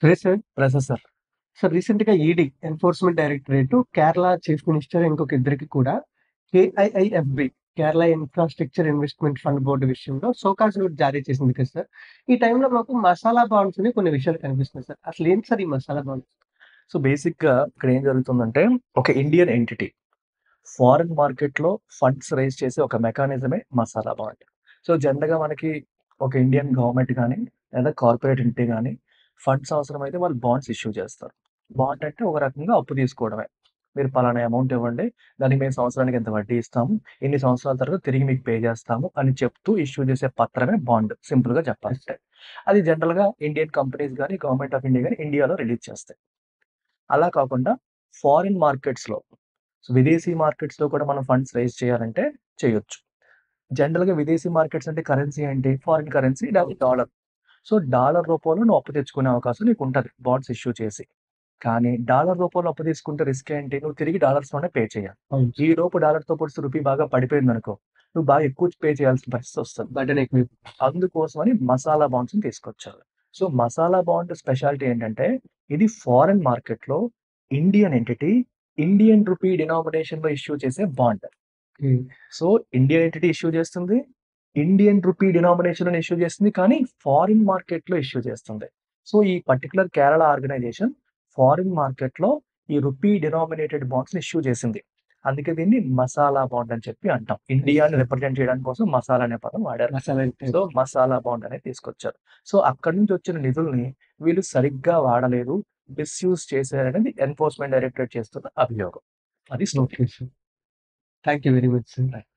Present processor. Sir రీసెంట్‌గా ED enforcement directorate Kerala chief minister ఇంకొక ఇద్దరికి కూడా KIIFB Kerala infrastructure investment fund board విషయంలో షోకాజ్ నోట్ జారీ చేసింది కదా సార్. ఈ టైంలో మాకు మసాలా బాండ్స్ అని కొన్ని విషయాలు కనిపిస్తున్నాయి సార్. అసలు ఏంటి సార్ ఈ మసాలా బాండ్స్? సో బేసిక్‌గా ఇక్కడ ఏం జరుగుతుందంటే, ఒక ఇండియన్ ఎంటిటీ ఫారెన్ మార్కెట్‌లో ఫండ్స్ రైజ్ చేసే ఒక మెకానిజమే మసాలా బాండ్. సో జనరల్‌గా మనకి ఒక ఇండియన్ గవర్నమెంట్ గాని, లేదా కార్పొరేట్ ఎంటిటీ గాని ఫండ్స్ అవసరమైతే వాళ్ళు బాండ్స్ ఇష్యూ చేస్తారు. బాండ్ అంటే ఒక రకంగా అప్పు తీసుకోవడమే. మీరు పలానా అమౌంట్ ఇవ్వండి. దానికి మేము సంవత్సరానికి ఇంత వడ్డీ ఇస్తాము. ఇన్ని సంవత్సరాల తర్వాత తిరిగి మీకు పే చేస్తాము అని చెప్తూ ఇష్యూ చేసే పత్రమే బాండ్. సింపుల్‌గా యెస్ చెప్పాలంటే. సార్. అది జనరల్‌గా ఇండియన్ కంపెనీస్ గాని, గవర్నమెంట్ ఆఫ్ ఇండియా గాని ఇండియాలో రిలీజ్ చేస్తాయి. అలా కాకుండా ఫారిన్ మార్కెట్స్‌లో, సో విదేశీ మార్కెట్స్‌లో కూడా మనం ఫండ్స్ రైజ్ చేయాలంటే చేయొచ్చు. జనరల్‌గా విదేశీ మార్కెట్స్ అంటే కరెన్సీ ఏంటి? ఫారిన్ కరెన్సీ లేదా అవును సార్. డాలర్. సో డాలర్ రూపంలో నువ్వు అప్పు తెచ్చుకునే అవకాశం నీకుంటది బాండ్స్ ఇష్యూ చేసి. కానీ డాలర్ రూపంలో అప్పు తీసుకుంటే రిస్క్ ఏంటి? నువ్వు తిరిగి డాలర్స్‌లోనే పే చేయాలి. అవును సార్. ఈలోపు డాలర్‌తో పోలిస్తే రూపీ బాగా పడిపోయిందనుకో, నువ్వు బాగా ఎక్కువ పే చేయాల్సిన పరిస్థితొస్తది. బర్డెన్ ఎక్కువైపోతుంది. అందుకోసమని మసాలా బాండ్స్‌ని తీసుకొచ్చారు. సో, మసాలా బాండ్ స్పెషాలిటీ ఏంటంటే, ఇది ఫారెన్ మార్కెట్‌లో ఇండియన్ ఎంటిటీ ఇండియన్ రూపీ డినామినేషన్‌లో ఇష్యూ చేసే bond. Okay. So, Indian entity issue చేస్తుంది. ఇండియన్ రూపీ డినామినేషన్‌లోనే ఇష్యూ చేస్తుంది. కానీ ఫారిన్ మార్కెట్‌లో ఇష్యూ చేస్తుంది. సో, ఈ పర్టిక్యులర్ కేరళ ఆర్గనైజేషన్ ఫారిన్ మార్కెట్‌లో ఈ రూపీ డినామినేటెడ్ బాండ్స్‌ని ఇష్యూ చేసింది. అందుకే దీన్ని మసాలా బాండ్ అని చెప్పి అంటాం. యెస్ ఇండియాని సార్. రిప్రజెంట్ చేయడం కోసం మసాలా అనే పదం వాడారు. మసాలా అంటే సో, మసాలా బాండ్ అనేది తీసుకొచ్చారు. సో, అక్కడి నుంచి వచ్చిన నిధుల్ని వీళ్ళు సరిగ్గా వాడలేదు, మిస్‌యూజ్ చేశారనేది ఎన్ఫోర్స్‌మెంట్ డైరెక్టరేట్ చేస్తున్న అభియోగం. అది story. Okay sir. Thank you very much sir. Right.